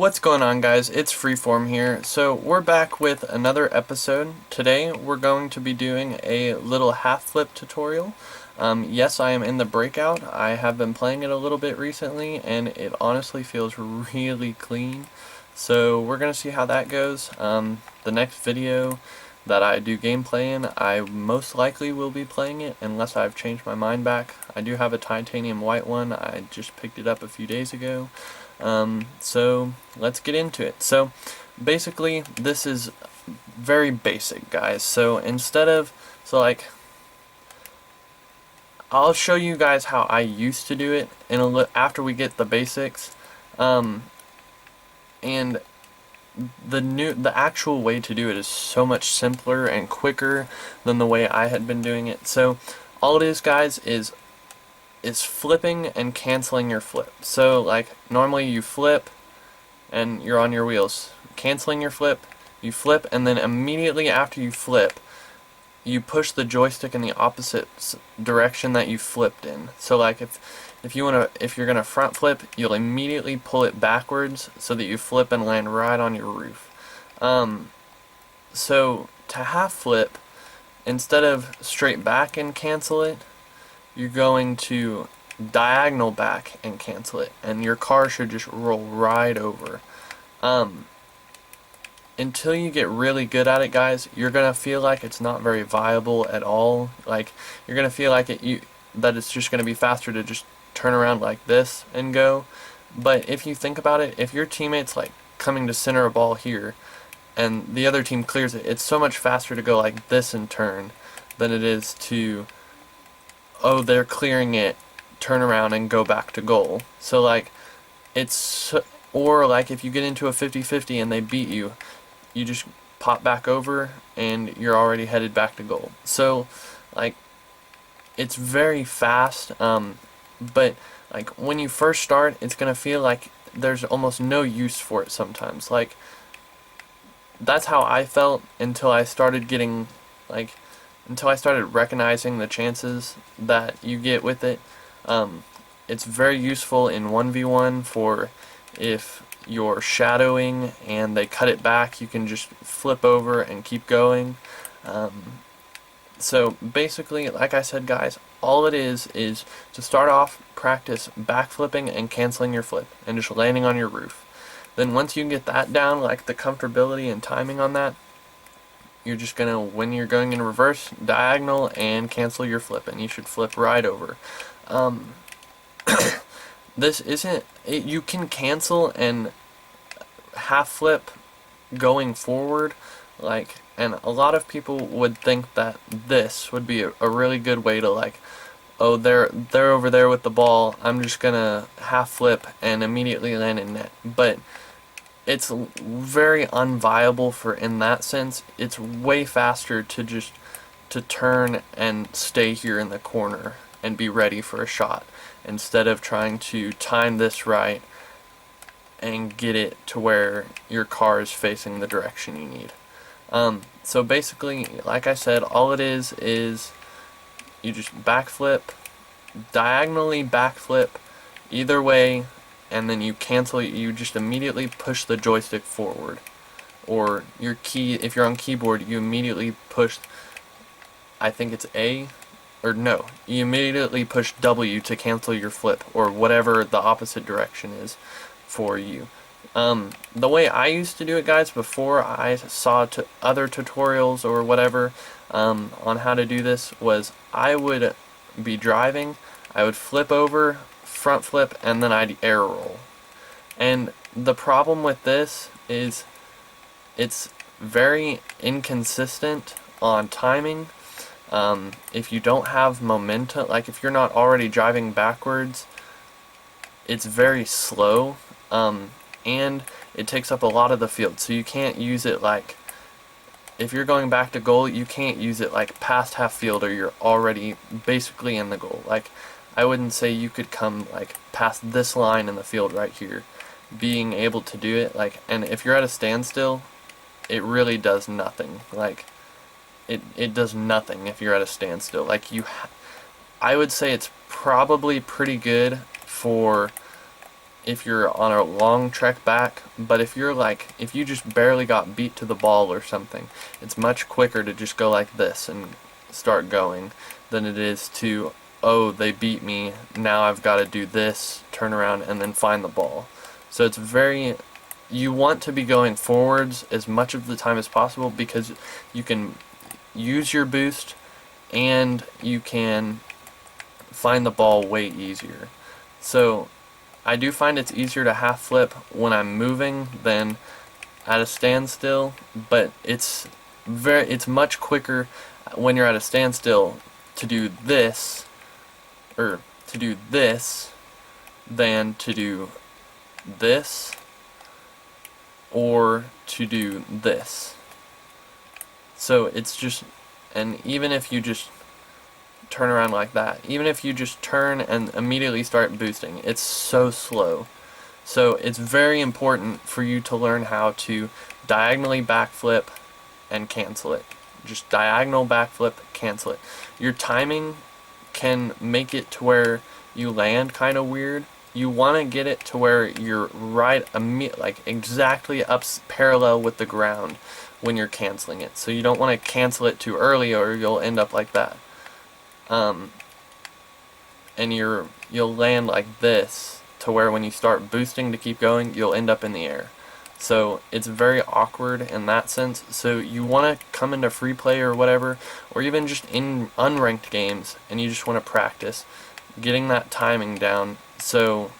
What's going on, guys? It's Freeform here. So we're back with another episode. Today we're going to be doing a little half flip tutorial. Yes, I am in the breakout. I have been playing it a little bit recently and it honestly feels really clean. So we're going to see how that goes. The next video that I do gameplay in, I most likely will be playing it unless I've changed my mind back. I do have a titanium white one. I just picked it up a few days ago. So let's get into it. So basically this is very basic, guys. So I'll show you guys how I used to do it after we get the basics. And the actual way to do it is so much simpler and quicker than the way I had been doing it. So all it is, guys, is flipping and canceling your flip. So like normally you flip and you're on your wheels. Canceling your flip, you flip, and then immediately after you flip, you push the joystick in the opposite direction that you flipped in. So like if you're gonna front flip, you'll immediately pull it backwards so that you flip and land right on your roof. So to half flip, instead of straight back and cancel it, you're going to diagonal back and cancel it, and your car should just roll right over. Until you get really good at it, guys, you're gonna feel like it's not very viable at all. Like you're gonna feel like that it's just gonna be faster to just turn around like this and go. But if you think about it, if your teammate's like coming to center a ball here and the other team clears it, it's so much faster to go like this and turn than it is to, oh, they're clearing it, turn around and go back to goal. So like or like if you get into a 50-50 and they beat you, you just pop back over and you're already headed back to goal. So like it's very fast, but like when you first start, it's gonna feel like there's almost no use for it sometimes. Like that's how I felt until I started recognizing the chances that you get with it. It's very useful in 1v1 for if you're shadowing and they cut it back, you can just flip over and keep going. So basically, like I said, guys, all it is to start off, practice backflipping and canceling your flip and just landing on your roof. Then once you get that down, like the comfortability and timing on that, you're just gonna, when you're going in reverse, diagonal and cancel your flip, and you should flip right over. This isn't, you can cancel and half flip going forward, like, and a lot of people would think that this would be a really good way to, like, oh, they're over there with the ball, I'm just gonna half flip and immediately land in net. But it's very unviable for in that sense. It's way faster to turn and stay here in the corner and be ready for a shot instead of trying to time this right and get it to where your car is facing the direction you need. So basically, like I said, all it is you just backflip, diagonally backflip either way, and then you cancel it. You just immediately push the joystick forward, or your key, if you're on keyboard, you immediately push, I think it's A, or no, you immediately push W to cancel your flip, or whatever the opposite direction is for you. The way I used to do it, guys, before I saw other tutorials or whatever on how to do this, was I would be driving, I would flip over, front flip, and then I'd air roll. And the problem with this is it's very inconsistent on timing. If you don't have momentum, like if you're not already driving backwards, it's very slow, and it takes up a lot of the field, so you can't use it like, if you're going back to goal, you can't use it like past half field or you're already basically in the goal. Like, I wouldn't say you could come like past this line in the field right here, being able to do it, like, and if you're at a standstill, it really does nothing. Like, it does nothing if you're at a standstill. Like, I would say it's probably pretty good for if you're on a long trek back, but if you just barely got beat to the ball or something, it's much quicker to just go like this and start going than it is to, oh, they beat me, now I've got to do this, turn around, and then find the ball. So it's you want to be going forwards as much of the time as possible, because you can use your boost and you can find the ball way easier. So I do find it's easier to half flip when I'm moving than at a standstill, but it's much quicker when you're at a standstill to do this, or to do this, than to do this, or to do this. So it's just, and even if you just turn around like that, even if you just turn and immediately start boosting, it's so slow. So it's very important for you to learn how to diagonally backflip and cancel it. Just diagonal backflip, cancel it. Your timing can make it to where you land kind of weird. You want to get it to where you're right, like exactly up parallel with the ground when you're canceling it. So you don't want to cancel it too early, or you'll end up like that. And you'll land like this, to where when you start boosting to keep going, you'll end up in the air. So it's very awkward in that sense. So you want to come into free play or whatever, or even just in unranked games, and you just want to practice getting that timing down so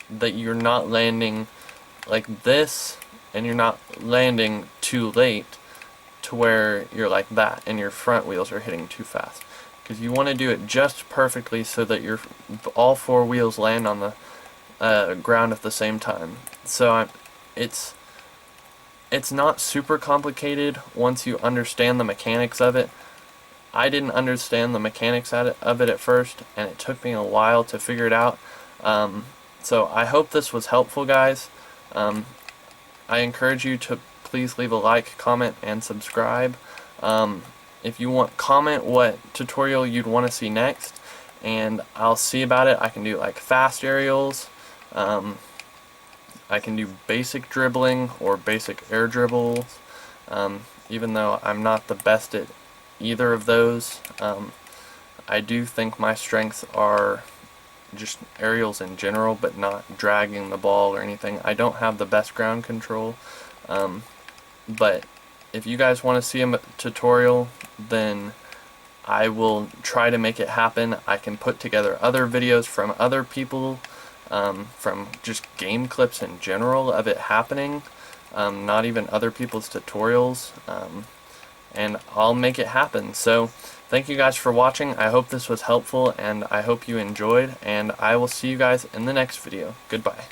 that you're not landing like this, and you're not landing too late to where you're like that and your front wheels are hitting too fast. Because you want to do it just perfectly so that all four wheels land on the ground at the same time. So it's not super complicated once you understand the mechanics of it. I didn't understand the mechanics of it at first, and it took me a while to figure it out. So I hope this was helpful, guys. I encourage you to please leave a like, comment, and subscribe. If you want, comment what tutorial you'd want to see next, and I'll see about it. I can do like fast aerials, I can do basic dribbling or basic air dribbles, even though I'm not the best at either of those. I do think my strengths are just aerials in general, but not dragging the ball or anything. I don't have the best ground control, but if you guys want to see a tutorial, then I will try to make it happen. I can put together other videos from other people, from just game clips in general of it happening, not even other people's tutorials, and I'll make it happen. So thank you guys for watching. I hope this was helpful, and I hope you enjoyed, and I will see you guys in the next video. Goodbye.